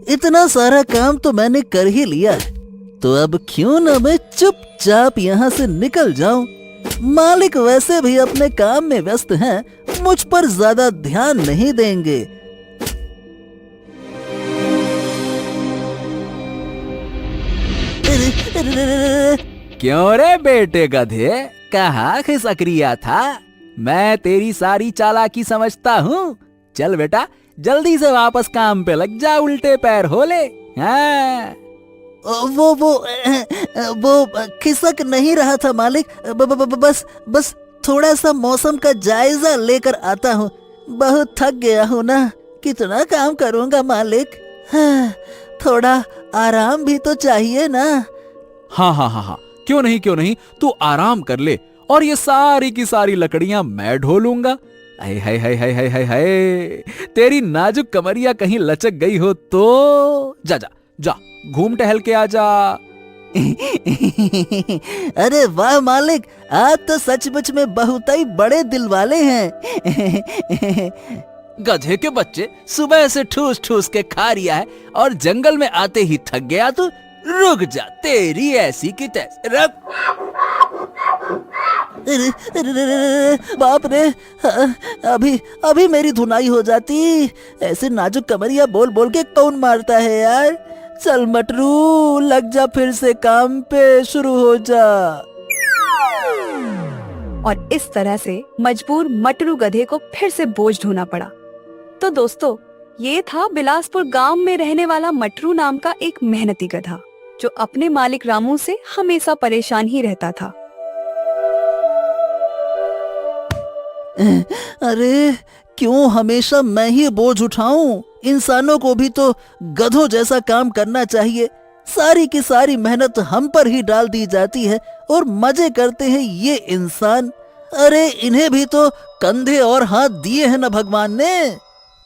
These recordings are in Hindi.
इतना सारा काम तो मैंने कर ही लिया है, तो अब क्यों न मैं चुपचाप यहाँ से निकल जाऊं। मालिक वैसे भी अपने काम में व्यस्त हैं, मुझ पर ज्यादा ध्यान नहीं देंगे। क्यों रे बेटे गधे, कहाँ खिसक रिया था? मैं तेरी सारी चालाकी समझता हूँ। चल बेटा, जल्दी से वापस काम पे लग जा, उल्टे पैर हो ले। हाँ। वो खिसक नहीं रहा था मालिक, बस थोड़ा सा मौसम का जायजा लेकर आता हूँ। बहुत थक गया हूँ ना, कितना काम करूँगा मालिक। हाँ, थोड़ा आराम भी तो चाहिए ना। हाँ, क्यों नहीं, तू आराम कर ले और ये सारी की सारी लकड़ियां मैं ढोलूंगा। हाय हाय हाय हाय हाय हाय हाय, तेरी नाजुक कमरिया कहीं लचक गई हो तो जा जा जा, घूम टहल के आ जा। अरे वाह मालिक, आज तो सचमुच में बहुत ही बड़े दिल वाले हैं। गधे के बच्चे, सुबह से ठूस ठूस के खा रिया है और जंगल में आते ही थक गया तू? रुक जा, तेरी ऐसी की तैसी। रुक। बाप रे, अभी मेरी धुनाई हो जाती। ऐसे नाजुक कमरिया बोल बोल के कौन मारता है यार। चल मटरू, लग जा फिर से काम पे, शुरू हो जा। और इस तरह से मजबूर मटरू गधे को फिर से बोझ ढोना पड़ा। तो दोस्तों, ये था बिलासपुर गांव में रहने वाला मटरू नाम का एक मेहनती गधा, जो अपने मालिक रामू से हमेशा परेशान ही रहता था। अरे क्यों हमेशा मैं ही बोझ उठाऊं? इंसानों को भी तो गधों जैसा काम करना चाहिए। सारी की सारी मेहनत हम पर ही डाल दी जाती है और मजे करते हैं ये इंसान। अरे इन्हें भी तो कंधे और हाथ दिए हैं ना भगवान ने।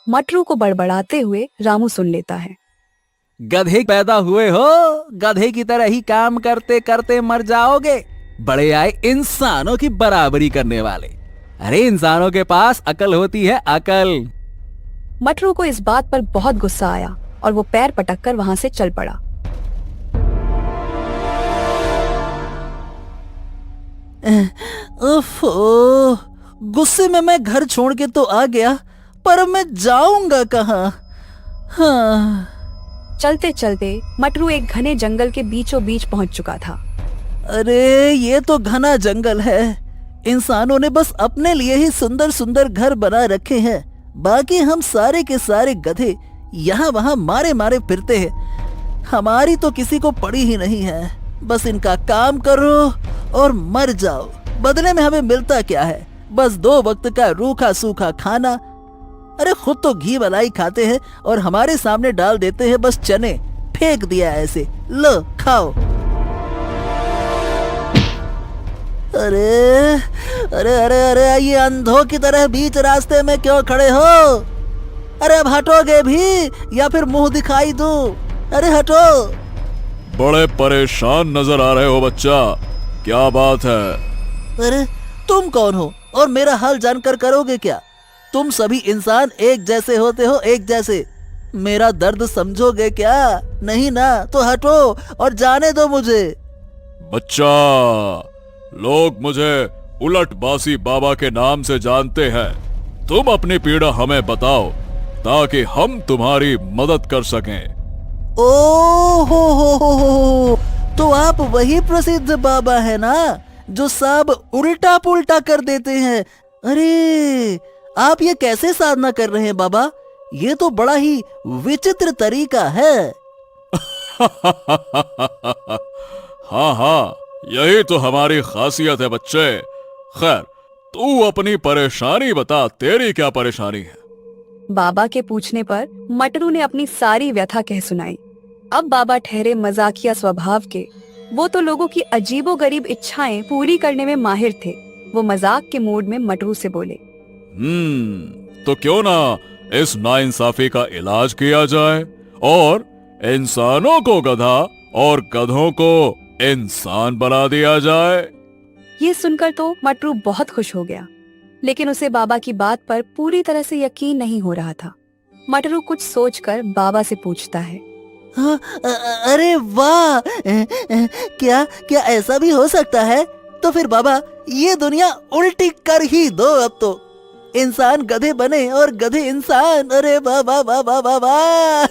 मटरू को बड़बड़ाते हुए रामू सुन लेता है। गधे पैदा हुए हो, गधे की तरह ही काम करते करते मर जाओगे। बड़े आए इंसानों की बराबरी करने वाले। अरे इंसानों के पास अकल होती है, अकल। मटरू को इस बात पर बहुत गुस्सा आया और वो पैर पटककर वहां से चल पड़ा। ओफो, गुस्से में मैं घर छोड़ के तो आ गया, पर अब मैं जाऊंगा कहाँ? हाँ। चलते चलते मटरू एक घने जंगल के बीचों बीच पहुंच चुका था। अरे ये तो घना जंगल है। इंसानों ने बस अपने लिए ही सुंदर सुंदर घर बना रखे हैं, बाकी हम सारे के सारे गधे यहाँ वहाँ मारे मारे फिरते हैं। हमारी तो किसी को पड़ी ही नहीं है। बस इनका काम करो और मर जाओ। बदले में हमें मिलता क्या है? बस 2 वक्त का रूखा सूखा खाना। अरे खुद तो घी मलाई खाते हैं और हमारे सामने डाल देते हैं बस चने। फेंक दिया ऐसे, लो खाओ। अरे अरे अरे अरे, ये अंधों की तरह बीच रास्ते में क्यों खड़े हो? अरे अब हटोगे भी या फिर मुंह दिखाई दूं? अरे हटो। बड़े परेशान नजर आ रहे हो बच्चा, क्या बात है? अरे तुम कौन हो और मेरा हाल जानकर करोगे क्या? तुम सभी इंसान एक जैसे होते हो, एक जैसे। मेरा दर्द समझोगे क्या? नहीं ना, तो हटो और जाने दो मुझे। बच्चा, लोग मुझे उलट बासी बाबा के नाम से जानते हैं। तुम अपनी पीड़ा हमें बताओ ताकि हम तुम्हारी मदद कर सकें। ओ हो, तो आप वही प्रसिद्ध बाबा है ना, जो सब उल्टा पुल्टा कर देते हैं। अरे आप ये कैसे साधना कर रहे हैं बाबा? ये तो बड़ा ही विचित्र तरीका है। हाँ, यही तो हमारी खासियत है बच्चे। खैर, तू अपनी परेशानी बता, तेरी क्या परेशानी है? बाबा के पूछने पर मटरू ने अपनी सारी व्यथा कह सुनाई। अब बाबा ठहरे मजाकिया स्वभाव के। वो तो लोगों की अजीबोगरीब इच्छाएं पूरी करने में माहिर थे। वो मजाक के मूड में मटरू से बोले, तो क्यों ना इस नाइंसाफी का इलाज किया जाए और इंसानों को गधा और गधों को इंसान बना दिया जाए। ये सुनकर तो मटरू बहुत खुश हो गया, लेकिन उसे बाबा की बात पर पूरी तरह से यकीन नहीं हो रहा था। मटरू कुछ सोचकर बाबा से पूछता है। हाँ, अरे वाह, क्या क्या ऐसा भी हो सकता है? तो फिर बाबा ये दुनिया उल्टी कर ही दो, अब तो इंसान गधे बने और गधे इंसान। अरे वाह वाह वाह वाह वाह वाह।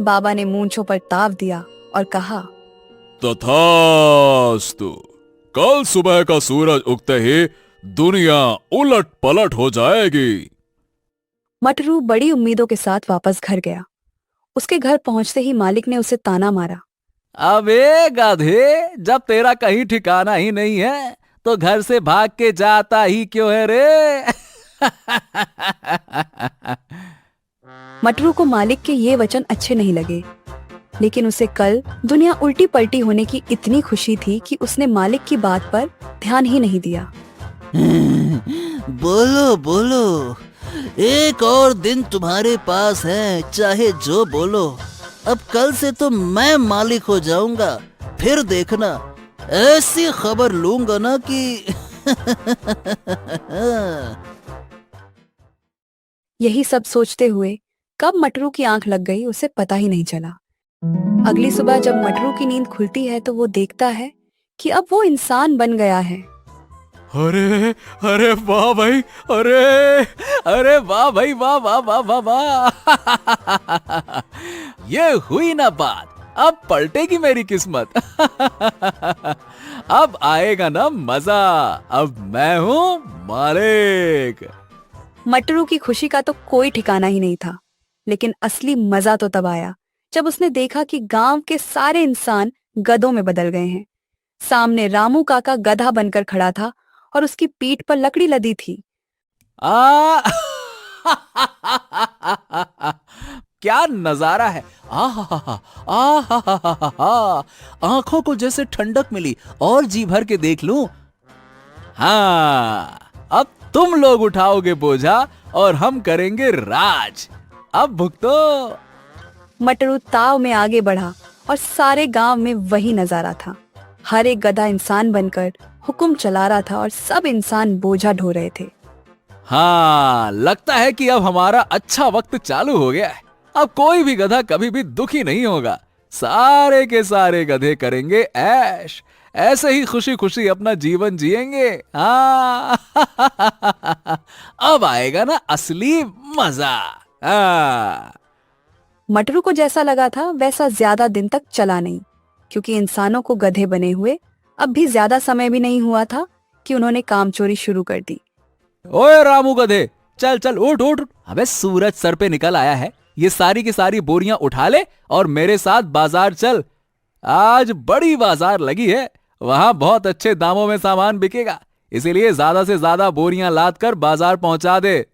बाबा ने मूंछों पर ताव दिया और कहा, तथास्तु। कल सुबह का सूरज उगते ही दुनिया उलट पलट हो जाएगी। मटरू बड़ी उम्मीदों के साथ वापस घर गया। उसके घर पहुंचते ही मालिक ने उसे ताना मारा। अबे गाधे, जब तेरा कहीं ठिकाना ही नहीं है तो घर से भाग के जाता ही क्यों है रे? मटरू को मालिक के ये वचन अच्छे नहीं लगे, लेकिन उसे कल दुनिया उल्टी पलटी होने की इतनी खुशी थी कि उसने मालिक की बात पर ध्यान ही नहीं दिया। बोलो बोलो, एक और दिन तुम्हारे पास है, चाहे जो बोलो। अब कल से तो मैं मालिक हो जाऊंगा, फिर देखना ऐसी खबर लूंगा ना कि। यही सब सोचते हुए कब मटरू की आंख लग गई उसे पता ही नहीं चला। अगली सुबह जब मटरू की नींद खुलती है तो वो देखता है कि अब वो इंसान बन गया है। अरे अरे वाह भाई, अरे अरे वाह भाई, वाह वाह वाह वाह वाह। ये हुई ना बात, अब पलटेगी मेरी किस्मत। अब आएगा ना मजा, अब मैं हूँ मालिक। मटरू की खुशी का तो कोई ठिकाना ही नहीं था, लेकिन असली मजा तो तब आया जब उसने देखा कि गांव के सारे इंसान गधों में बदल गए हैं। सामने रामू काका गधा बनकर खड़ा था और उसकी पीठ पर लकड़ी लदी थी। आ क्या नजारा है! आंखों को जैसे ठंडक मिली और जी भर के देख लूं। हाँ, अब तुम लोग उठाओगे बोझा और हम करेंगे राज। अब भुगतो। मटरू ताव में आगे बढ़ा और सारे गांव में वही नजारा था। हर एक गधा इंसान बनकर हुक्म चला रहा था और सब इंसान बोझा ढो रहे थे। हाँ, लगता है कि अब हमारा अच्छा वक्त चालू हो गया है। अब कोई भी गधा कभी भी दुखी नहीं होगा। सारे के सारे गधे करेंगे ऐश, ऐसे ही खुशी खुशी अपना जीवन जिएंगे। हाँ। अब आएगा ना असली मजा। हाँ। मटरू को जैसा लगा था वैसा ज्यादा दिन तक चला नहीं, क्योंकि इंसानों को गधे बने हुए अब भी ज्यादा समय भी नहीं हुआ था कि उन्होंने काम चोरी शुरू कर दी। ओए रामू गधे, चल चल उठ उठ। अबे सूरज सर पे निकल आया है, ये सारी की सारी बोरियां उठा ले और मेरे साथ बाजार चल। आज बड़ी बाजार लगी है, वहां बहुत अच्छे दामों में सामान बिकेगा, इसीलिए ज्यादा से ज्यादा बोरियां लाद कर बाजार पहुंचा दे।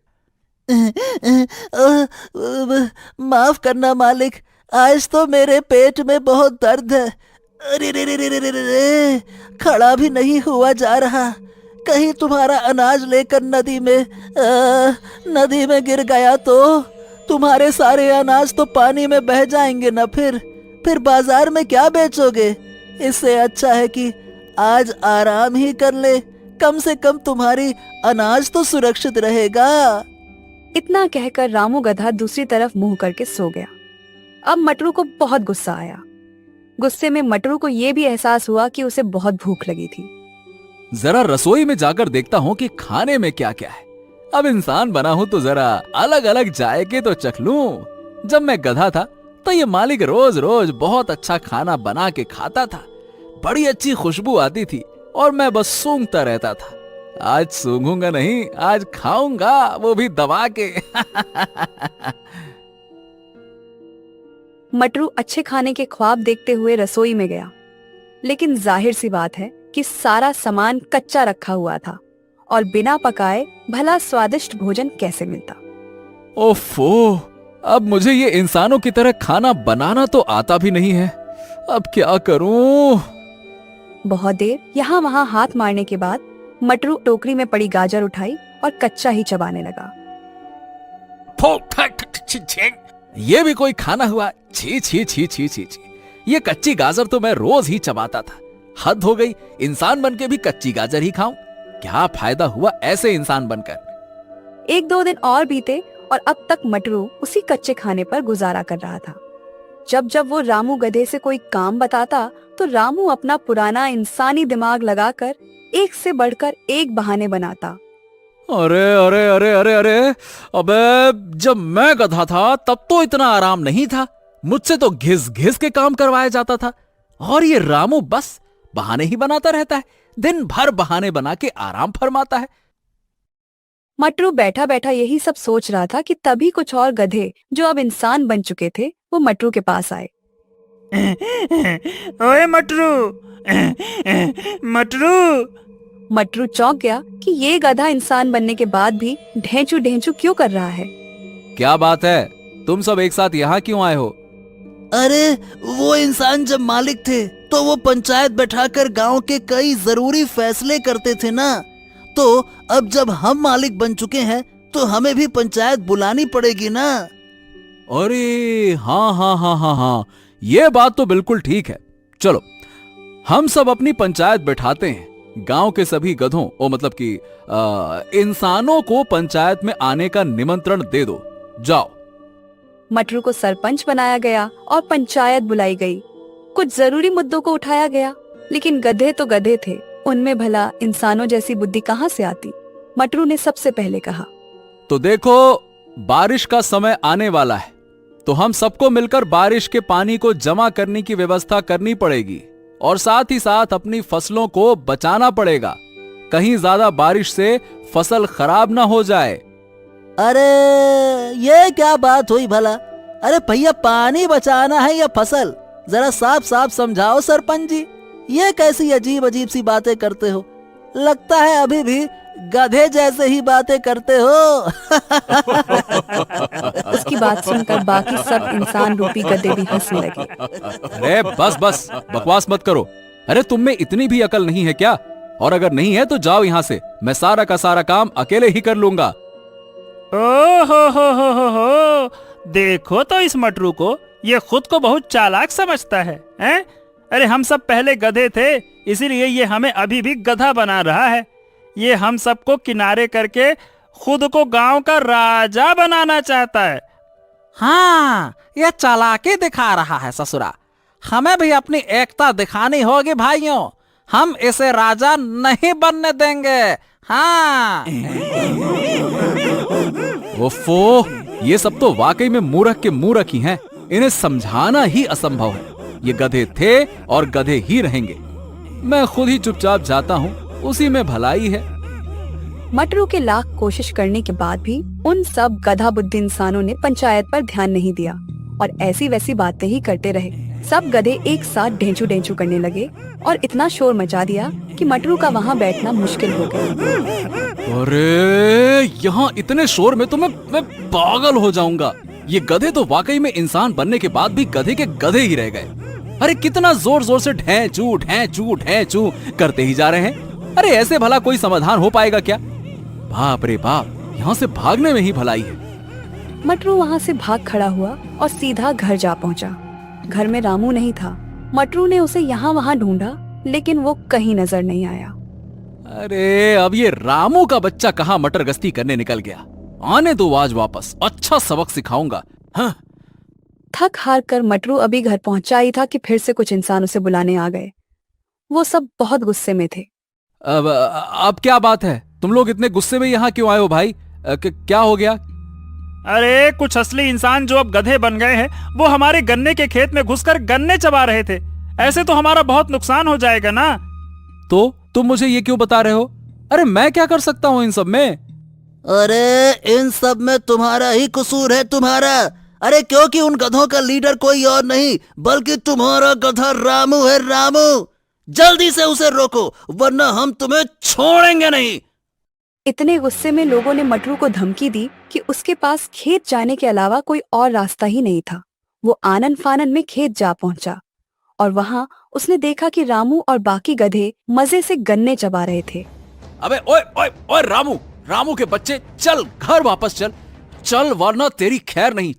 माफ करना मालिक, आज तो मेरे पेट में बहुत दर्द है। अरे रे रे रे रे रे रे, खड़ा भी नहीं हुआ जा रहा। कहीं तुम्हारा अनाज लेकर नदी में गिर गया तो तुम्हारे सारे अनाज तो पानी में बह जाएंगे ना। फिर बाजार में क्या बेचोगे? इससे अच्छा है कि आज आराम ही कर ले, कम से कम तुम्हारी अनाज तो सुरक्षित रहेगा। इतना कहकर रामू गधा दूसरी तरफ मुंह करके सो गया। अब मटरू को बहुत गुस्सा आया। गुस्से में मटरू को यह भी एहसास हुआ कि उसे बहुत भूख लगी थी। जरा रसोई में जाकर देखता हूँ कि खाने में क्या क्या है। अब इंसान बना हूं तो जरा अलग अलग जायके तो चख लूं। जब मैं गधा था तो ये मालिक रोज रोज बहुत अच्छा खाना बना के खाता था, बड़ी अच्छी खुशबू आती थी और मैं बस सूंघता रहता था। आज सूंघूंगा नहीं, आज खाऊंगा, वो भी दबा के। मटरू अच्छे खाने के ख्वाब देखते हुए रसोई में गया, लेकिन जाहिर सी बात है कि सारा सामान कच्चा रखा हुआ था और बिना पकाए भला स्वादिष्ट भोजन कैसे मिलता। ओफो, अब मुझे ये इंसानों की तरह खाना बनाना तो आता भी नहीं है। अब क्या करूं? बहुत देर यहाँ वहाँ हाथ मारने के बाद मटरू टोकरी में पड़ी गाजर उठाई और कच्चा ही चबाने लगा। ये भी कोई खाना हुआ? छी छी छी छी छी छी, ये कच्ची गाजर तो मैं रोज ही चबाता था। हद हो गई, इंसान बनके भी कच्ची गाजर ही खाऊं? क्या फायदा हुआ ऐसे इंसान बनकर? 1-2 दिन और बीते और अब तक मटरू उसी कच्चे खाने पर गुजारा कर रहा था। जब जब वो रामू गधे से कोई काम बताता तो रामू अपना पुराना इंसानी दिमाग लगाकर एक से बढ़कर एक बहाने बनाता। अरे अरे अरे अरे अरे, अबे जब मैं गधा था तब तो इतना आराम नहीं था, मुझसे तो घिस घिस के काम करवाया जाता था। और ये रामू बस बहाने ही बनाता रहता है, दिन भर बहाने बना के आराम फरमाता है। मटरू बैठा बैठा यही सब सोच रहा था कि तभी कुछ और गधे जो अब इंसान बन चुके थे वो मटरू के पास आए। ओए मटरू, मटरू। मटरू चौंक गया कि ये गधा इंसान बनने के बाद भी ढेंचू ढेंचू क्यों कर रहा है। क्या बात है, तुम सब एक साथ यहाँ क्यों आए हो? अरे वो इंसान जब मालिक थे तो वो पंचायत बैठाकर गांव के कई जरूरी फैसले करते थे ना, तो अब जब हम मालिक बन चुके हैं तो हमें भी पंचायत बुलानी पड़ेगी ना। अरे हाँ हाँ हाँ हाँ हाँ, ये बात तो बिल्कुल ठीक है। चलो हम सब अपनी पंचायत बैठाते हैं, गांव के सभी गधों ओ मतलब कि इंसानों को पंचायत में आने का निमंत्रण दे दो, जाओ। मटरू को सरपंच बनाया गया और पंचायत बुलाई गई। कुछ जरूरी मुद्दों को उठाया गया, लेकिन गधे तो गधे थे, उनमें भला इंसानों जैसी बुद्धि कहाँ से आती। मटरू ने सबसे पहले कहा, तो देखो बारिश का समय आने वाला है, तो हम सबको मिलकर बारिश के पानी को जमा करने की व्यवस्था करनी पड़ेगी और साथ ही साथ अपनी फसलों को बचाना पड़ेगा, कहीं ज्यादा बारिश से फसल खराब ना हो जाए। अरे ये क्या बात हुई भला? अरे भैया, पानी बचाना है या फसल? जरा साफ साफ समझाओ सरपंच जी, ये कैसी अजीब अजीब सी बातें करते हो? लगता है अभी भी गधे जैसे ही बातें करते हो। उसकी बात सुनकर बाकी सब इंसान रूपी गधे भी हंसने लगे। अरे बस बस बकवास मत करो। अरे तुम में इतनी भी अकल नहीं है क्या? और अगर नहीं है तो जाओ यहाँ से, मैं सारा का सारा काम अकेले ही कर लूंगा। ओ हो, देखो तो इस मटरू को, ये खुद को बहुत चालाक समझता है, हैं? अरे हम सब पहले गधे थे, इसीलिए ये हमें अभी भी गधा बना रहा है। ये हम सबको किनारे करके खुद को गांव का राजा बनाना चाहता है। हाँ, ये चालाकी दिखा रहा है ससुरा। हमें भी अपनी एकता दिखानी होगी भाइयों, हम इसे राजा नहीं बनने देंगे। हाँ। ओफो, ये सब तो वाकई में मूर्ख के मूर्ख ही हैं, इन्हें समझाना ही असंभव है। ये गधे थे और गधे ही रहेंगे। मैं खुद ही चुपचाप जाता हूँ, उसी में भलाई है। मटरू के लाख कोशिश करने के बाद भी उन सब गधा बुद्धि इंसानों ने पंचायत पर ध्यान नहीं दिया और ऐसी वैसी बातें ही करते रहे। सब गधे एक साथ ढेंचू ढेंचू करने लगे और इतना शोर मचा दिया कि मटरू का वहाँ बैठना मुश्किल हो गया। अरे यहाँ इतने शोर में तो मैं पागल हो जाऊंगा। ये गधे तो वाकई में इंसान बनने के बाद भी गधे के गधे ही रह गए। अरे कितना जोर जोर से ढेंचू ढेंचू ढेंचू करते ही जा रहे हैं। अरे ऐसे भला कोई समाधान हो पाएगा क्या? बाप रे बाप, यहाँ से भागने में ही भलाई है। मटरू वहाँ से भाग खड़ा हुआ और सीधा घर जा पहुँचा। घर में रामू नहीं था। मटरू ने उसे यहाँ वहाँ ढूंढा, लेकिन वो कहीं नजर नहीं आया। अरे अब ये रामू का बच्चा कहाँ मटर गश्ती करने निकल गया। आने दो आज वापस, अच्छा सबक सिखाऊंगा। हाँ। थक हार कर मटरू अभी घर पहुंचा ही था कि फिर से कुछ इंसान उसे बुलाने आ गए। वो सब बहुत गुस्से में थे। अब क्या बात है? तुम लोग इतने गुस्से में यहाँ क्यों आए हो भाई? क्या हो गया? अरे कुछ असली इंसान जो अब गधे बन गए हैं, वो हमारे गन्ने के खेत में घुसकर गन्ने चबा रहे थे। ऐसे तो हमारा बहुत नुकसान हो जाएगा ना। तो तुम मुझे ये क्यों बता रहे हो? अरे मैं क्या कर सकता हूँ इन सब में? अरे इन सब में तुम्हारा ही कसूर है, तुम्हारा। अरे क्योंकि उन गधों का लीडर कोई और नहीं बल्कि तुम्हारा गधा रामू है। रामू, जल्दी से उसे रोको वरना हम तुम्हें छोड़ेंगे नहीं। इतने गुस्से में लोगों ने मटरू को धमकी दी कि उसके पास खेत जाने के अलावा कोई और रास्ता ही नहीं था। वो आनन फानन में खेत जा पहुंचा और वहां उसने देखा कि रामू और बाकी गधे मजे से गन्ने चबा रहे थे। अबे ओए ओए ओए रामू, रामू के बच्चे, चल घर वापस चल, चल वरना तेरी खैर नहीं।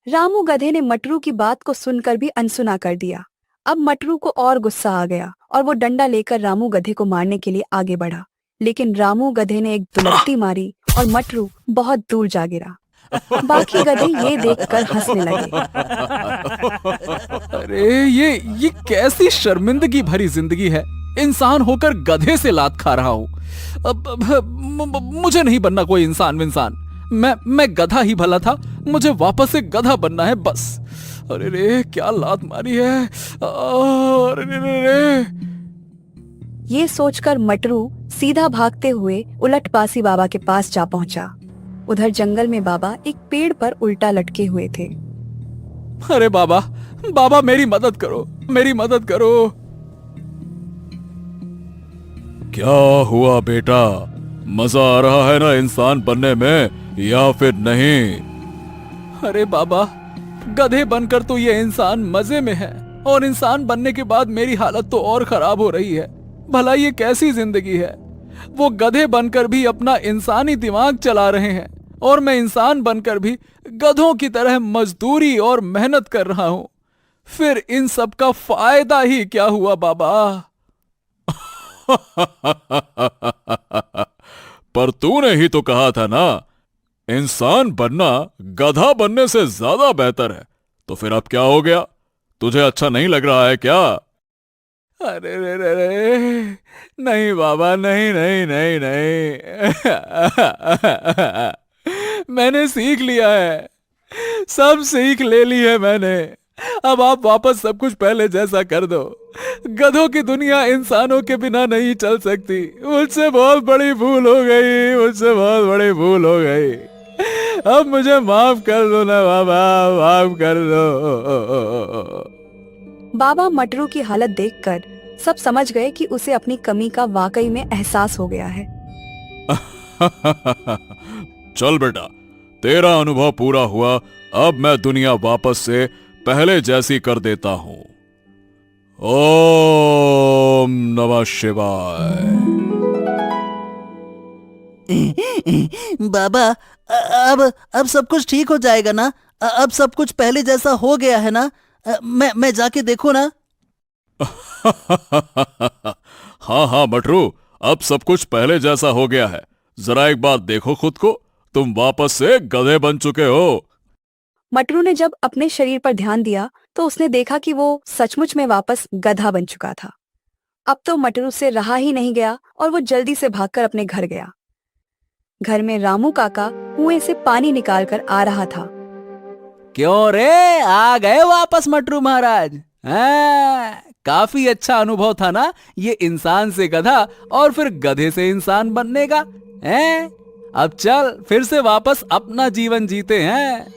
रामू गधे ने मटरू की बात को सुनकर भी अनसुना कर दिया। अब मटरू को और गुस्सा आ गया और वो डंडा लेकर रामू गधे को मारने के लिए आगे बढ़ा, लेकिन रामू गधे ने एक दुलत्ती मारी और मटरू बहुत दूर जा गिरा। बाकी गधे ये देखकर हंसने लगे। अरे ये कैसी शर्मिंदगी भरी जिंदगी है। इंसान होकर गधे से लात खा रहा हूँ। मुझे नहीं बनना कोई इंसान विंसान। मैं गधा ही भला था, मुझे वापस से गधा बनना है बस। अरे रे क्या लात मारी है। अरे रे। ये सोचकर मटरू सीधा भागते हुए उलट बासी बाबा के पास जा पहुंचा। उधर जंगल में बाबा एक पेड़ पर उल्टा लटके हुए थे। अरे बाबा बाबा मेरी मदद करो, मेरी मदद करो। क्या हुआ बेटा, मजा आ रहा है ना इंसान बनने में या फिर नहीं? अरे बाबा गधे बनकर तो ये इंसान मजे में है, और इंसान बनने के बाद मेरी हालत तो और खराब हो रही है। भला ये कैसी जिंदगी है। वो गधे बनकर भी अपना इंसानी दिमाग चला रहे हैं, और मैं इंसान बनकर भी गधों की तरह मजदूरी और मेहनत कर रहा हूं। फिर इन सब का फायदा ही क्या हुआ बाबा? पर तूने ही तो कहा था ना, इंसान बनना गधा बनने से ज्यादा बेहतर है। तो फिर अब क्या हो गया? तुझे अच्छा नहीं लग रहा है क्या? अरे रे नहीं बाबा, नहीं नहीं नहीं नहीं। मैंने सीख लिया है, सब सीख ले ली है मैंने। अब आप वापस सब कुछ पहले जैसा कर दो। गधों की दुनिया इंसानों के बिना नहीं चल सकती। मुझसे बहुत बड़ी भूल हो गई, मुझसे बहुत बड़ी भूल हो गई। अब मुझे माफ कर दो ना बाबा, माफ कर दो। बाबा मटरू की हालत देखकर सब समझ गए कि उसे अपनी कमी का वाकई में एहसास हो गया है। चल बेटा, तेरा अनुभव पूरा हुआ। अब मैं दुनिया वापस से पहले जैसी कर देता हूं। ओम नमः शिवाय। बाबा अब सब कुछ ठीक हो जाएगा ना? अब सब कुछ पहले जैसा हो गया है ना? मैं जाके देखूं ना? हाँ हाँ मटरू, अब सब कुछ पहले जैसा हो गया है। जरा एक बार देखो खुद को, तुम वापस से गधे बन चुके हो। मटरू ने जब अपने शरीर पर ध्यान दिया तो उसने देखा कि वो सचमुच में वापस गधा बन चुका था। अब तो मटरू से रहा ही नहीं गया और वो जल्दी से भागकर अपने घर गया। घर में रामू काका कुएं से पानी निकालकर आ रहा था। क्यों रे, आ गए वापस मटरू महाराज? काफी अच्छा अनुभव था ना ये इंसान से गधा और फिर गधे से इंसान बनने का। अब चल फिर से वापस अपना जीवन जीते हैं।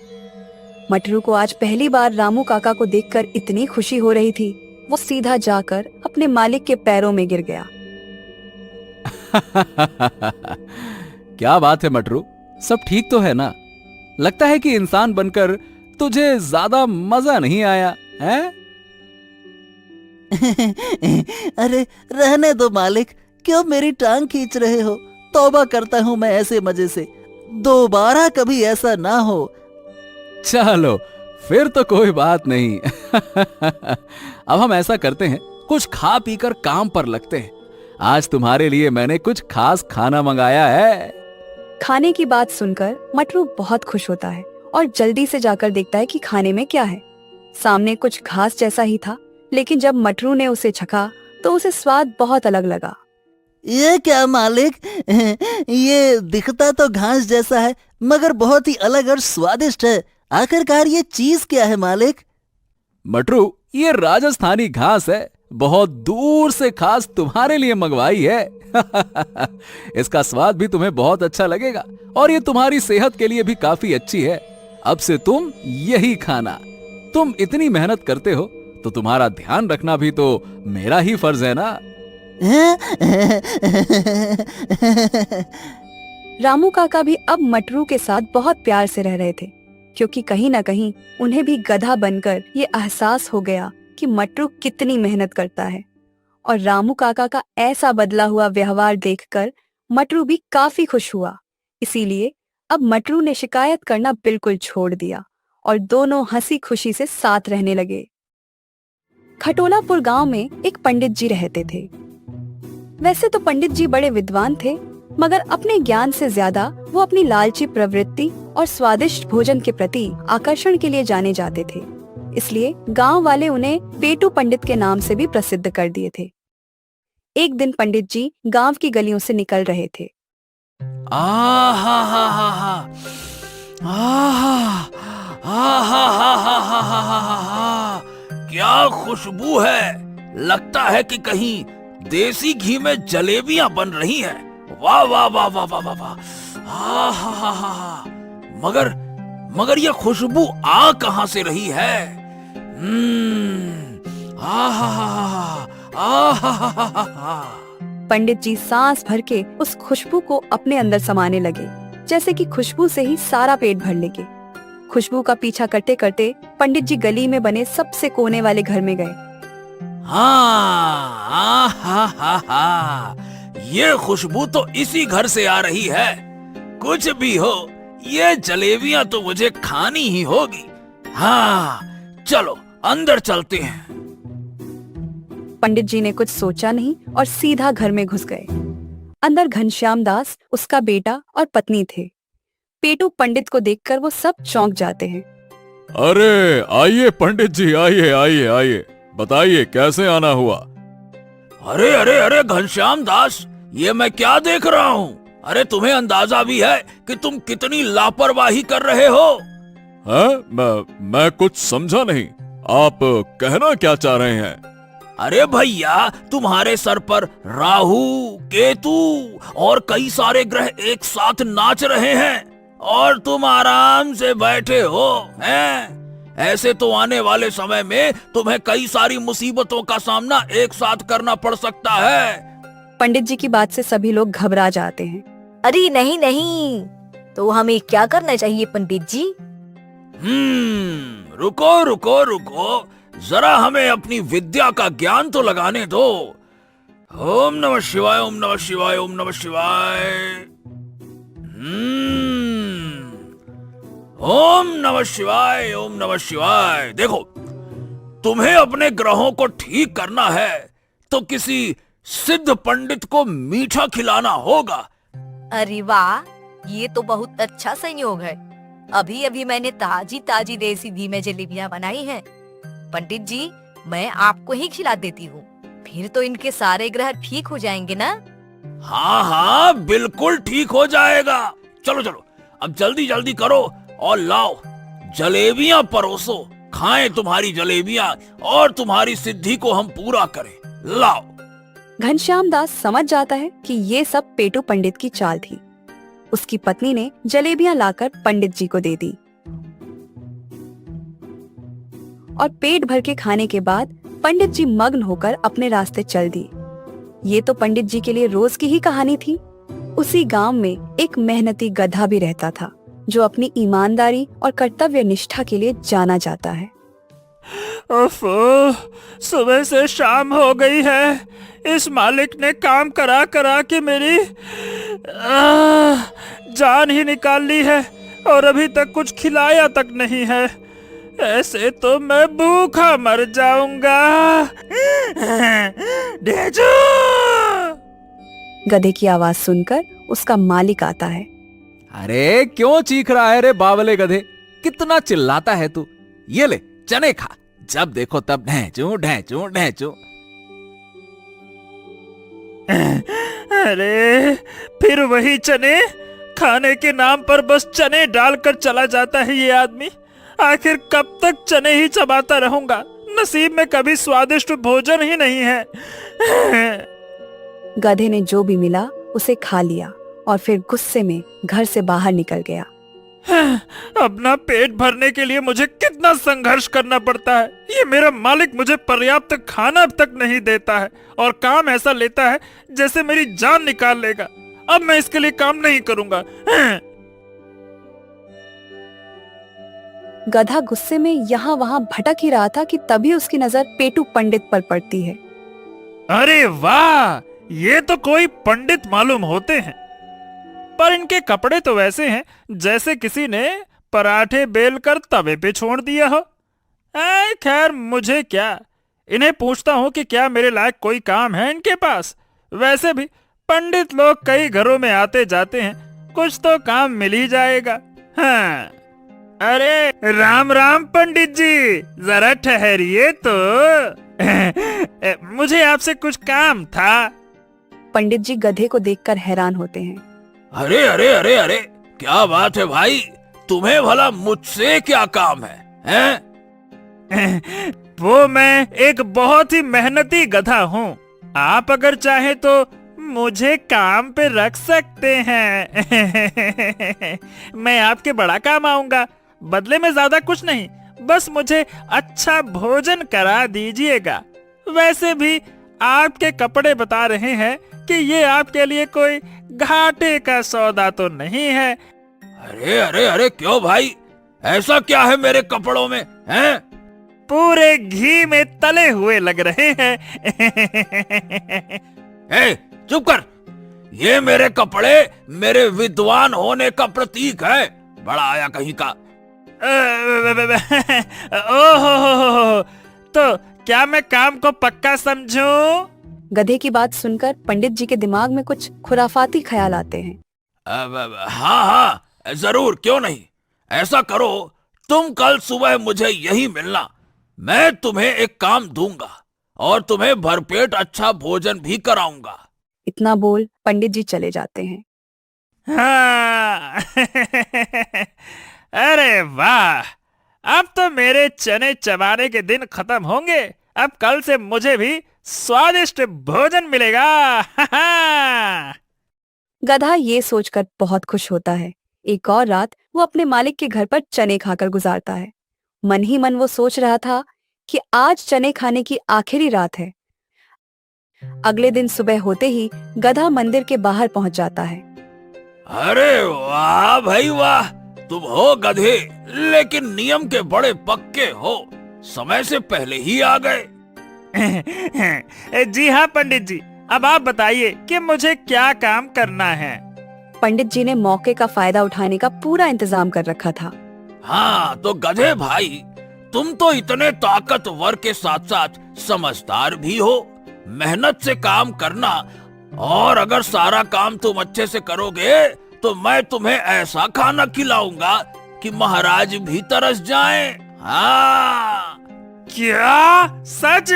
मटरू को आज पहली बार रामू काका को देखकर इतनी खुशी हो रही थी, वो सीधा जाकर अपने मालिक के पैरों में गिर गया। क्या बात है मटरू, सब ठीक तो है ना? लगता है कि इंसान बनकर तुझे ज्यादा मजा नहीं आया है? अरे रहने दो मालिक, क्यों मेरी टांग खींच रहे हो? तौबा करता हूँ मैं ऐसे मजे से, दोबारा कभी ऐसा ना हो। चलो फिर तो कोई बात नहीं। अब हम ऐसा करते हैं, कुछ खा पीकर काम पर लगते हैं। आज तुम्हारे लिए मैंने कुछ खास खाना मंगाया है। खाने की बात सुनकर मटरू बहुत खुश होता है और जल्दी से जाकर देखता है कि खाने में क्या है। सामने कुछ घास जैसा ही था, लेकिन जब मटरू ने उसे चखा तो उसे स्वाद बहुत अलग लगा। ये क्या मालिक, ये दिखता तो घास जैसा है मगर बहुत ही अलग और स्वादिष्ट है। आखिरकार ये चीज क्या है मालिक? मटरू, ये राजस्थानी घास है, बहुत दूर से खास तुम्हारे लिए मंगवाई है। इसका स्वाद भी तुम्हें बहुत अच्छा लगेगा और ये तुम्हारी सेहत के लिए भी काफी अच्छी है। अब से तुम यही खाना। तुम इतनी मेहनत करते हो तो तुम्हारा ध्यान रखना भी तो मेरा ही फर्ज है ना। रामू काका भी अब मटरू के साथ बहुत प्यार से रह रहे थे, क्योंकि कहीं न कहीं उन्हें भी गधा बनकर ये एहसास हो गया कि मटरू कितनी मेहनत करता है। और रामू काका का ऐसा बदला हुआ व्यवहार देखकर मटरू भी काफी खुश हुआ। इसीलिए अब मटरू ने शिकायत करना बिल्कुल छोड़ दिया और दोनों हंसी खुशी से साथ रहने लगे। खटोलापुर गांव में एक पंडित जी रहते थे। वैसे तो पंडित जी बड़े विद्वान थे, मगर अपने ज्ञान से ज्यादा वो अपनी लालची प्रवृत्ति और स्वादिष्ट भोजन के प्रति आकर्षण के लिए जाने जाते थे। इसलिए गांव वाले उन्हें पेटू पंडित के नाम से भी प्रसिद्ध कर दिए थे। एक दिन पंडित जी गांव की गलियों से निकल रहे थे। क्या खुशबू है! लगता है कि कहीं देसी घी में जलेबियां बन रही हैं। वाह वाह वाह वाह वाह वाह वाह! मगर ये खुशबू आ कहां से रही है? पंडित जी सांस भर के उस खुशबू को अपने अंदर समाने लगे, जैसे कि खुशबू से ही सारा पेट भर लेंगे। खुशबू का पीछा करते करते पंडित जी गली में बने सबसे कोने वाले घर में गए। ये खुशबू तो इसी घर से आ रही है। कुछ भी हो, ये जलेबियां तो मुझे खानी ही होगी। हाँ, चलो अंदर चलते हैं। पंडित जी ने कुछ सोचा नहीं और सीधा घर में घुस गए। अंदर घनश्याम दास, उसका बेटा और पत्नी थे। पेटू पंडित को देखकर वो सब चौंक जाते हैं। अरे आइए पंडित जी, आइए आइए आइए, बताइए कैसे आना हुआ? अरे अरे अरे घनश्याम दास, ये मैं क्या देख रहा हूँ? अरे तुम्हें अंदाजा भी है कि तुम कितनी लापरवाही कर रहे हो? मैं कुछ समझा नहीं, आप कहना क्या चाह रहे हैं? अरे भैया, तुम्हारे सर पर राहु, केतु और कई सारे ग्रह एक साथ नाच रहे हैं और तुम आराम से बैठे हो हैं? ऐसे तो आने वाले समय में तुम्हें कई सारी मुसीबतों का सामना एक साथ करना पड़ सकता है। पंडित जी की बात से सभी लोग घबरा जाते हैं। अरे नहीं नहीं, तो हमें क्या करना चाहिए पंडित जी? रुको रुको रुको, जरा हमें अपनी विद्या का ज्ञान तो लगाने दो। ओम नमः शिवाय, ओम नमः शिवाय, ओम नमः शिवाय। ओम नमः शिवाय, ओम नमः शिवाय। देखो, तुम्हें अपने ग्रहों को ठीक करना है तो किसी सिद्ध पंडित को मीठा खिलाना होगा। अरे वाह, ये तो बहुत अच्छा संयोग है। अभी अभी मैंने ताजी ताजी देसी घी में जलेबियां बनाई हैं। पंडित जी, मैं आपको ही खिला देती हूँ, फिर तो इनके सारे ग्रह ठीक हो जाएंगे ना? हाँ हाँ, बिल्कुल ठीक हो जाएगा। चलो चलो, अब जल्दी जल्दी करो और लाओ, जलेबियां परोसो। खाएं तुम्हारी जलेबियां और तुम्हारी सिद्धि को हम पूरा करें। लाओ। घनश्याम दास समझ जाता है कि ये सब पेटू पंडित की चाल थी। उसकी पत्नी ने जलेबियां लाकर पंडित जी को दे दी और पेट भर के खाने के बाद पंडित जी मग्न होकर अपने रास्ते चल दिए। ये तो पंडित जी के लिए रोज की ही कहानी थी। उसी गांव में एक मेहनती गधा भी रहता था, जो अपनी ईमानदारी और कर्तव्य निष्ठा के लिए जाना जाता है। ओफो, सुबह से शाम हो गई है। इस मालिक ने काम करा करा के मेरी जान ही निकाल ली है और अभी तक कुछ खिलाया तक नहीं है। ऐसे तो मैं भूखा मर जाऊंगा। डेजू! गधे की आवाज सुनकर उसका मालिक आता है। अरे क्यों चीख रहा है रे बावले गधे? कितना चिल्लाता है तू? ये ले चने खा, जब देखो तब ढैंचू ढैंचू ढैंचू। अरे फिर वही चने, खाने के नाम पर बस चने डालकर चला जाता है ये आदमी। आखिर कब तक चने ही चबाता रहूंगा? नसीब में कभी स्वादिष्ट भोजन ही नहीं है। गधे ने जो भी मिला उसे खा लिया और फिर गुस्से में घर से बाहर निकल गया। अपना पेट भरने के लिए मुझे कितना संघर्ष करना पड़ता है। ये मेरा मालिक मुझे पर्याप्त खाना तक नहीं देता है और काम ऐसा लेता है जैसे मेरी जान निकाल लेगा। अब मैं इसके लिए काम नहीं करूंगा। गधा गुस्से में यहाँ वहाँ भटक ही रहा था कि तभी उसकी नजर पेटू पंडित पर पड़ती है। अरे वाह, ये तो कोई पंडित मालूम होते हैं, पर इनके कपड़े तो वैसे हैं जैसे किसी ने पराठे बेलकर तवे पे छोड़ दिया हो। खैर मुझे क्या, इन्हें पूछता हूँ कि क्या मेरे लायक कोई काम है इनके पास। वैसे भी पंडित लोग कई घरों में आते जाते हैं, कुछ तो काम मिल ही जाएगा। हाँ। अरे राम राम पंडित जी, जरा ठहरिए तो। मुझे आपसे कुछ काम था। पंडित जी गधे को देखकर हैरान होते हैं। अरे अरे अरे अरे, क्या बात है भाई, तुम्हें भला मुझसे क्या काम है, हैं? वो मैं एक बहुत ही मेहनती गधा हूँ। आप अगर चाहे तो मुझे काम पे रख सकते हैं। मैं आपके बड़ा काम आऊंगा, बदले में ज्यादा कुछ नहीं, बस मुझे अच्छा भोजन करा दीजिएगा। वैसे भी आपके कपड़े बता रहे हैं कि ये आपके लिए कोई घाटे का सौदा तो नहीं है। अरे अरे अरे, क्यों भाई, ऐसा क्या है मेरे कपड़ों में, हैं? पूरे घी में तले हुए लग रहे हैं। ए, चुप कर। ये मेरे कपड़े मेरे विद्वान होने का प्रतीक है, बड़ा आया कहीं का। ओहो, तो क्या मैं काम को पक्का समझूं? गधे की बात सुनकर पंडित जी के दिमाग में कुछ खुराफाती ख्याल आते हैं। हाँ हाँ जरूर, क्यों नहीं। ऐसा करो, तुम कल सुबह मुझे यही मिलना, मैं तुम्हें एक काम दूंगा और तुम्हें भरपेट अच्छा भोजन भी कराऊंगा। इतना बोल पंडित जी चले जाते हैं। हाँ। अरे वाह, अब तो मेरे चने चबाने के दिन खत्म होंगे। अब कल से मुझे भी स्वादिष्ट भोजन मिलेगा। गधा ये सोचकर बहुत खुश होता है। एक और रात वो अपने मालिक के घर पर चने खाकर गुजारता है। मन ही मन वो सोच रहा था कि आज चने खाने की आखिरी रात है। अगले दिन सुबह होते ही गधा मंदिर के बाहर पहुंच जाता है। अरे वाह भाई वाह, तुम हो गधे, लेकिन नियम के बड़े पक्के हो, समय से पहले ही आ गए। जी हाँ पंडित जी, अब आप बताइए कि मुझे क्या काम करना है। पंडित जी ने मौके का फायदा उठाने का पूरा इंतजाम कर रखा था। हाँ तो गधे भाई, तुम तो इतने ताकतवर के साथ साथ समझदार भी हो। मेहनत से काम करना, और अगर सारा काम तुम अच्छे से करोगे तो मैं तुम्हें ऐसा खाना खिलाऊंगा कि महाराज भी तरस जाएं। हाँ। क्या सच?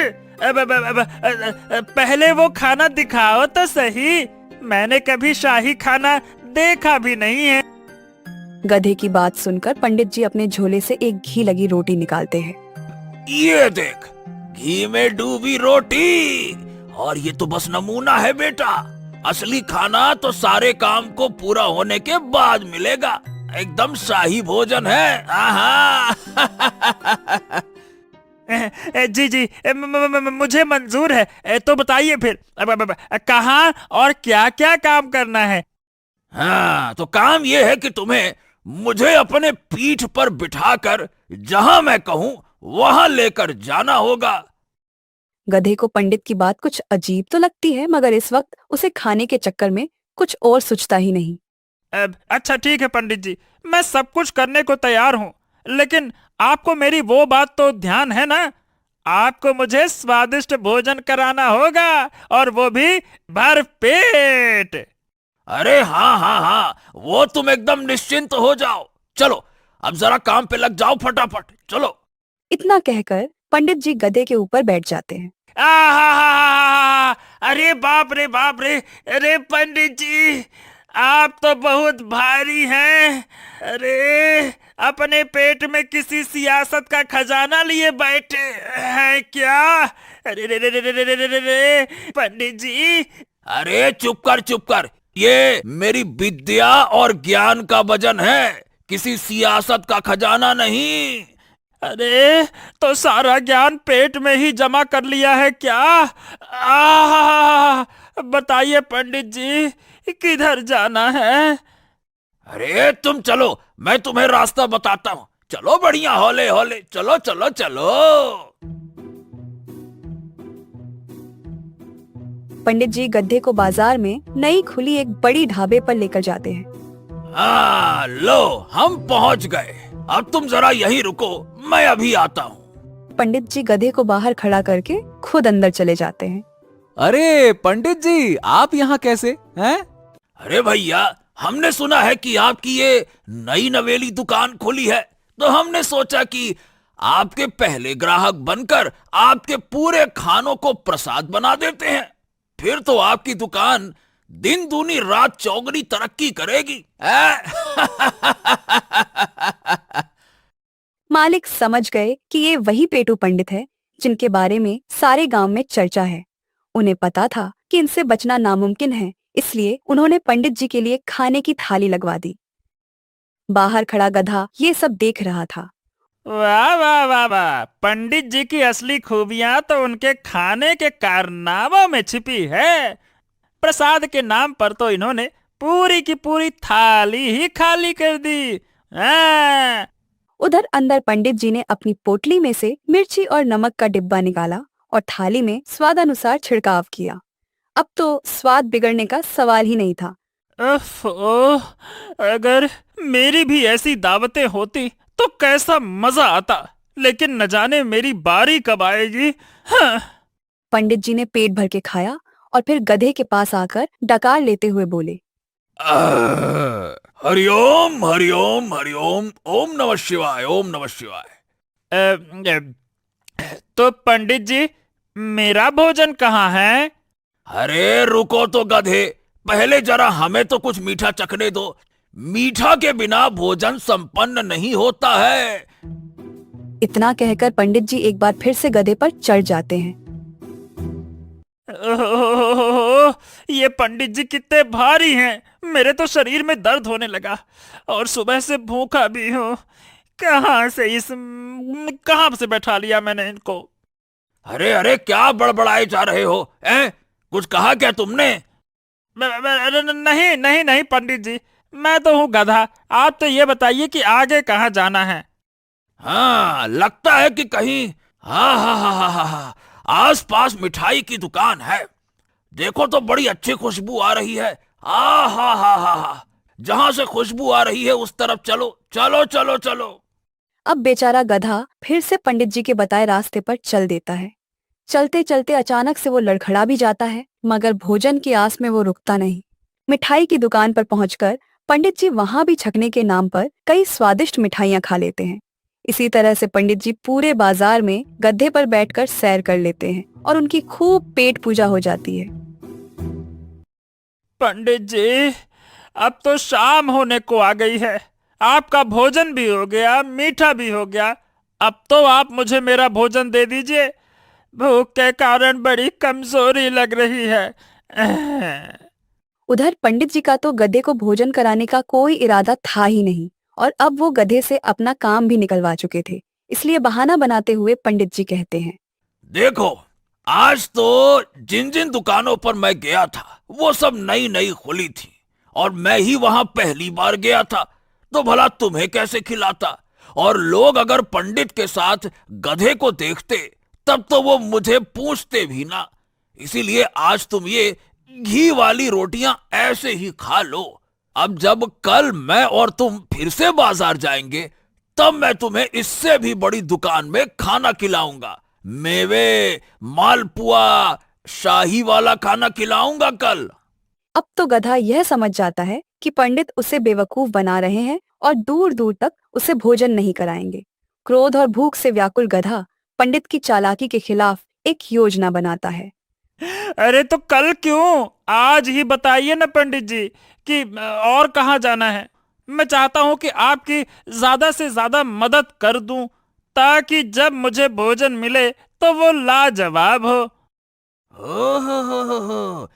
पहले वो खाना दिखाओ तो सही, मैंने कभी शाही खाना देखा भी नहीं है। गधे की बात सुनकर पंडित जी अपने झोले से एक घी लगी रोटी निकालते हैं। ये देख, घी में डूबी रोटी, और ये तो बस नमूना है बेटा, असली खाना तो सारे काम को पूरा होने के बाद मिलेगा। एकदम शाही भोजन है। आहा। जी जी, मुझे मंजूर है। तो बताइए फिर कहाँ और क्या क्या काम करना है? हाँ तो काम ये है कि तुम्हें मुझे अपने पीठ पर बिठाकर जहाँ मैं कहूँ वहाँ लेकर जाना होगा। गधे को पंडित की बात कुछ अजीब तो लगती है, मगर इस वक्त उसे खाने के चक्कर में कुछ और सोचता ही नहीं। अच्छा ठीक है पंडित जी, मैं सब कुछ करने को तैयार हूँ, लेकिन आपको मेरी वो बात तो ध्यान है ना, आपको मुझे स्वादिष्ट भोजन कराना होगा, और वो भी भर पेट। अरे हाँ हाँ हाँ, वो तुम एकदम निश्चिंत हो जाओ। चलो अब जरा काम पे लग जाओ फटाफट, चलो। इतना कहकर पंडित जी गधे के ऊपर बैठ जाते हैं। अरे बाप रे बाप रे, अरे पंडित जी आप तो बहुत भारी हैं। अरे अपने पेट में किसी सियासत का खजाना लिए बैठे हैं क्या? अरे रे रे रे रे रे रे रे पंडित जी। अरे चुप कर, ये मेरी विद्या और ज्ञान का वजन है, किसी सियासत का खजाना नहीं। अरे तो सारा ज्ञान पेट में ही जमा कर लिया है क्या? बताइए पंडित जी किधर जाना है? अरे तुम चलो, मैं तुम्हें रास्ता बताता हूँ। चलो बढ़िया, हौले हौले चलो चलो चलो। पंडित जी गधे को बाजार में नई खुली एक बड़ी ढाबे पर लेकर जाते हैं। हाँ लो, हम पहुँच गए। अब तुम जरा यहीं रुको, मैं अभी आता हूँ। पंडित जी गधे को बाहर खड़ा करके खुद अंदर चले जाते हैं। अरे पंडित जी, आप यहाँ कैसे हैं? अरे भैया, हमने सुना है कि आपकी ये नई नवेली दुकान खुली है, तो हमने सोचा कि आपके पहले ग्राहक बनकर आपके पूरे खानों को प्रसाद बना देते हैं। फिर तो आपकी दुकान दिन दूनी रात चौगुनी तरक्की करेगी। मालिक समझ गए कि ये वही पेटू पंडित है जिनके बारे में सारे गांव में चर्चा है। उन्हें पता था कि इनसे बचना नामुमकिन है, इसलिए उन्होंने पंडित जी के लिए खाने की थाली लगवा दी। बाहर खड़ा गधा ये सब देख रहा था। वाह वाह वाह वाह, पंडित जी की असली खूबियां तो उनके खाने के कारनामों में छिपी है। प्रसाद के नाम पर तो इन्होंने पूरी की पूरी थाली ही खाली कर दी। उधर अंदर पंडित जी ने अपनी पोटली में से मिर्ची और नमक का डिब्बा निकाला और थाली में स्वादानुसार छिड़काव किया। अब तो स्वाद बिगड़ने का सवाल ही नहीं था। ओह, अगर मेरी भी ऐसी दावतें होती तो कैसा मजा आता, लेकिन न जाने मेरी बारी कब आएगी। हाँ। पंडित जी ने पेट भर के खाया और फिर गधे के पास आकर डकार लेते हुए बोले, हरिओम हरिओम हरिओम, ओम नमः शिवाय, ओम नमः शिवाय। तो पंडित जी, मेरा भोजन कहाँ है? अरे रुको तो गधे, पहले जरा हमें तो कुछ मीठा चखने दो। मीठा के बिना भोजन संपन्न नहीं होता है। इतना कहकर पंडित जी एक बार फिर से गधे पर चढ़ जाते हैं। ओह, ये पंडित जी कितने भारी हैं। मेरे तो शरीर में दर्द होने लगा और सुबह से भूखा भी हूँ। कहाँ से बैठा लिया मैंने इनको। अरे अरे, क्या बड़बड़ाए जा रहे हो? कुछ कहा क्या तुमने? नहीं नहीं नहीं पंडित जी, मैं तो हूँ गधा। आप तो ये बताइए कि आगे कहाँ जाना है? हाँ, लगता है कि कहीं हाँ, आस पास मिठाई की दुकान है। देखो तो बड़ी अच्छी खुशबू आ रही है। हा, जहाँ से खुशबू आ रही है उस तरफ चलो चलो चलो चलो। अब बेचारा गधा फिर से पंडित जी के बताए रास्ते पर चल देता है। चलते चलते अचानक से वो लड़खड़ा भी जाता है, मगर भोजन की आस में वो रुकता नहीं। मिठाई की दुकान पर पहुंचकर पंडित जी वहां भी छकने के नाम पर कई स्वादिष्ट मिठाइयां खा लेते हैं। इसी तरह से पंडित जी पूरे बाजार में गड्ढे पर बैठकर सैर कर लेते हैं और उनकी खूब पेट पूजा हो जाती है। पंडित जी, अब तो शाम होने को आ गई है। आपका भोजन भी हो गया, मीठा भी हो गया। अब तो आप मुझे मेरा भोजन दे दीजिए। भूख के कारण बड़ी कमजोरी लग रही है। उधर पंडित जी का तो गधे को भोजन कराने का कोई इरादा था ही नहीं और अब वो गधे से अपना काम भी निकलवा चुके थे। इसलिए बहाना बनाते हुए पंडित जी कहते हैं, देखो, आज तो जिन जिन दुकानों पर मैं गया था वो सब नई नई खुली थी और मैं ही वहां पहली बार गया था, तो भला तुम्हें कैसे खिलाता? और लोग अगर पंडित के साथ गधे को देखते तब तो वो मुझे पूछते भी ना। इसीलिए आज तुम ये घी वाली रोटियां ऐसे ही खा लो। अब जब कल मैं और तुम फिर से बाजार जाएंगे तब मैं तुम्हें इससे भी बड़ी दुकान में खाना खिलाऊंगा। मेवे, मालपुआ, शाही वाला खाना खिलाऊंगा कल। अब तो गधा यह समझ जाता है कि पंडित उसे बेवकूफ बना रहे हैं और दूर दूर तक उसे भोजन नहीं कराएंगे। क्रोध और भूख से व्याकुल गधा पंडित की चालाकी के खिलाफ एक योजना बनाता है। अरे तो कल क्यों, आज ही बताइए ना पंडित जी कि और कहाँ जाना है। मैं चाहता हूँ कि आपकी ज्यादा से ज्यादा मदद कर दूं ताकि जब मुझे भोजन मिले तो वो लाजवाब हो। हो,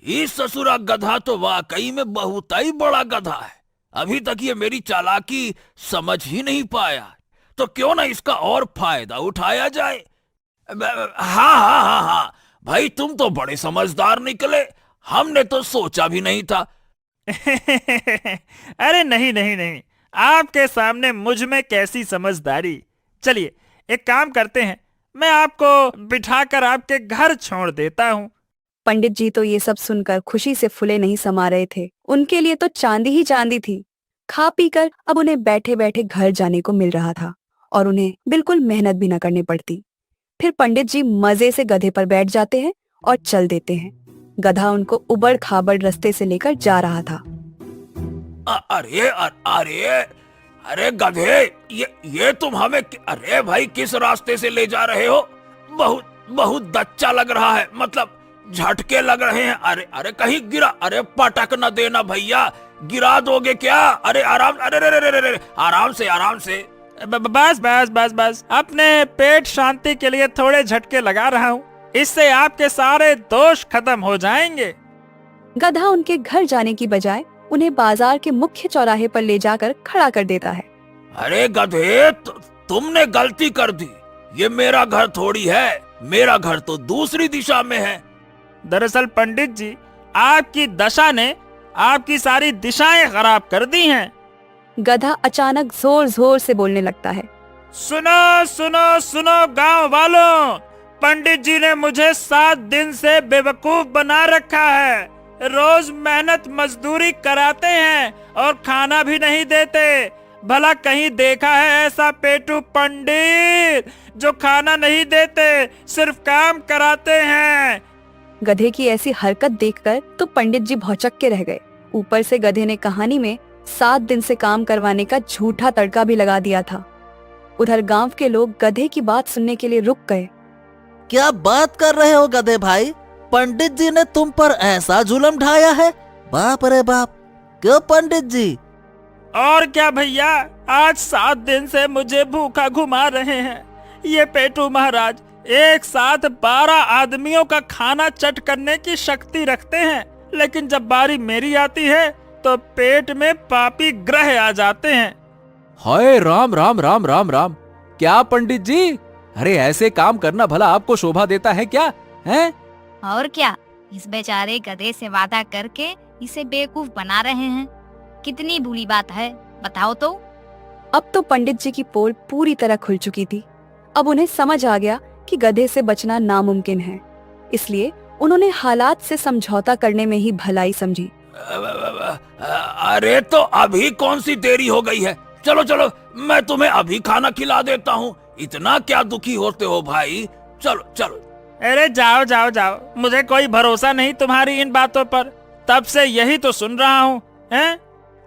इस ससुरा गधा तो वाकई में बहुत ही बड़ा गधा है। अभी तक ये मेरी चालाकी समझ ही नहीं पाया, तो क्यों ना इसका और फायदा उठाया जाए। हाँ, भाई तुम तो बड़े समझदार निकले, हमने तो सोचा भी नहीं था। अरे नहीं नहीं नहीं, आपके सामने मुझ में कैसी समझदारी। चलिए एक काम करते हैं, मैं आपको बिठाकर आपके घर छोड़ देता हूँ। पंडित जी तो ये सब सुनकर खुशी से फुले नहीं समा रहे थे। उनके लिए तो चांदी ही चांदी थी। खा पी कर अब उन्हें बैठे बैठे घर जाने को मिल रहा था और उन्हें बिल्कुल मेहनत भी न करनी पड़ती। फिर पंडित जी मजे से गधे पर बैठ जाते हैं और चल देते हैं। गधा उनको उबड़ खाबड़ रास्ते से लेकर जा रहा था। अरे अरे अरे गधे, ये तुम हमें अरे भाई किस रास्ते से ले जा रहे हो? बहुत बहुत दच्चा लग रहा है, मतलब झटके लग रहे हैं। अरे अरे कहीं गिरा, अरे पटक न देना भैया, गिरा दोगे क्या? अरे आराम, अरे अरे अरे अरे आराम से आराम से। बस बस बस बस, अपने पेट शांति के लिए थोड़े झटके लगा रहा हूँ, इससे आपके सारे दोष खत्म हो जाएंगे। गधा उनके घर जाने की बजाय उन्हें बाजार के मुख्य चौराहे पर ले जाकर खड़ा कर देता है। अरे गधे, तुमने गलती कर दी, ये मेरा घर थोड़ी है, मेरा घर तो दूसरी दिशा में है। दरअसल पंडित जी, आपकी दशा ने आपकी सारी दिशाएं खराब कर दी हैं। गधा अचानक जोर जोर से बोलने लगता है। सुनो सुनो सुनो गांव वालों, पंडित जी ने मुझे 7 दिन से बेवकूफ बना रखा है। रोज मेहनत मजदूरी कराते हैं और खाना भी नहीं देते। भला कहीं देखा है ऐसा पेटू पंडित जो खाना नहीं देते, सिर्फ काम कराते हैं? गधे की ऐसी हरकत देखकर तो पंडित जी भौचक के रह गए। ऊपर से गधे ने कहानी में 7 दिन से काम करवाने का झूठा तड़का भी लगा दिया था। उधर गांव के लोग गधे की बात सुनने के लिए रुक गए। क्या बात कर रहे हो गधे भाई, पंडित जी ने तुम पर ऐसा जुल्म ढाया है? बाप रे बाप, क्यों पंडित जी? और क्या भैया, आज 7 दिन से मुझे भूखा घुमा रहे हैं। ये पेटू महाराज एक साथ 12 आदमियों का खाना चट करने की शक्ति रखते हैं, लेकिन जब बारी मेरी आती है तो पेट में पापी ग्रह आ जाते हैं। हाय राम राम राम राम राम। क्या पंडित जी, अरे ऐसे काम करना भला आपको शोभा देता है क्या? हैं? और क्या, इस बेचारे गधे से वादा करके इसे बेवकूफ बना रहे हैं। कितनी बुरी बात है, बताओ तो। अब तो पंडित जी की पोल पूरी तरह खुल चुकी थी। अब उन्हें समझ आ गया कि गधे से बचना नामुमकिन है, इसलिए उन्होंने हालात से समझौता करने में ही भलाई समझी। अरे तो अभी कौन सी देरी हो गई है, चलो चलो मैं तुम्हें अभी खाना खिला देता हूँ। इतना क्या दुखी होते हो भाई, चलो चलो। अरे जाओ जाओ जाओ, मुझे कोई भरोसा नहीं तुम्हारी इन बातों पर, तब से यही तो सुन रहा हूँ। हैं?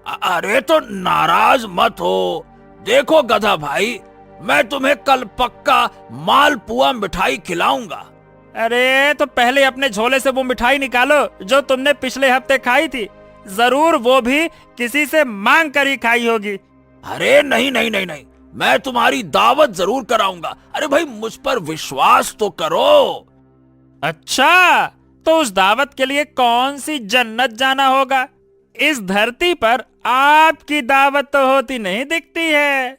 अरे तो नाराज मत हो, देखो गधा भाई, मैं तुम्हें कल पक्का मालपुआ मिठाई खिलाऊंगा। अरे तो पहले अपने झोले से वो मिठाई निकालो जो तुमने पिछले हफ्ते खाई थी, जरूर वो भी किसी से मांग कर ही खाई होगी। अरे नहीं नहीं नहीं नहीं, मैं तुम्हारी दावत जरूर कराऊंगा। अरे भाई मुझ पर विश्वास तो करो। अच्छा, तो उस दावत के लिए कौन सी जन्नत जाना होगा? इस धरती पर आपकी दावत तो होती नहीं दिखती है।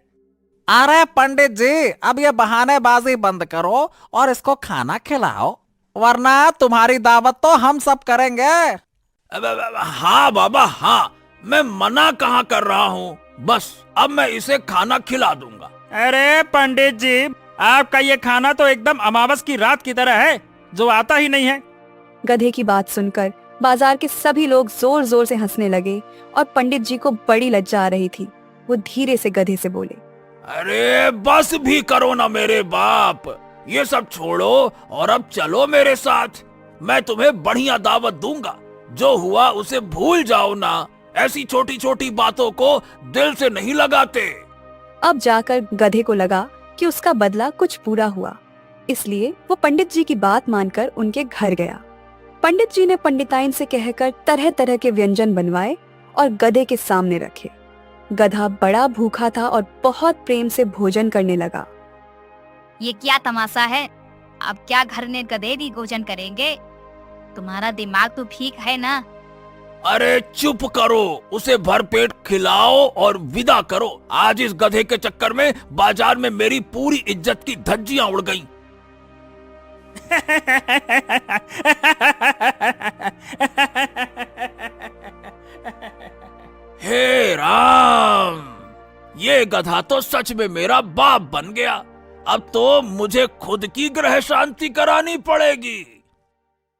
अरे पंडित जी, अब ये बहानेबाजी बंद करो और इसको खाना खिलाओ, वरना तुम्हारी दावत तो हम सब करेंगे। हाँ बाबा हाँ, मैं मना कहाँ कर रहा हूँ, बस अब मैं इसे खाना खिला दूंगा। अरे पंडित जी, आपका ये खाना तो एकदम अमावस की रात की तरह है, जो आता ही नहीं है। गधे की बात सुनकर बाजार के सभी लोग जोर जोर से हंसने लगे और पंडित जी को बड़ी लज्जा आ रही थी। वो धीरे से गधे से बोले, अरे बस भी करो ना मेरे बाप, ये सब छोड़ो और अब चलो मेरे साथ। मैं तुम्हें बढ़िया दावत दूंगा, जो हुआ उसे भूल जाओ ना, ऐसी छोटी छोटी बातों को दिल से नहीं लगाते। अब जाकर गधे को लगा कि उसका बदला कुछ पूरा हुआ, इसलिए वो पंडित जी की बात मानकर उनके घर गया। पंडित जी ने पंडिताइन से कहकर तरह तरह के व्यंजन बनवाए और गधे के सामने रखे। गधा बड़ा भूखा था और बहुत प्रेम से भोजन करने लगा। ये क्या तमाशा है, अब क्या घर में गधे भी भोजन करेंगे? तुम्हारा दिमाग तो ठीक है ना? अरे चुप करो, उसे भरपेट खिलाओ और विदा करो। आज इस गधे के चक्कर में बाजार में मेरी पूरी इज्जत की धज्जियां उड़ गईं। हे राम, ये गधा तो सच में मेरा बाप बन गया। अब तो मुझे खुद की ग्रह शांति करानी पड़ेगी।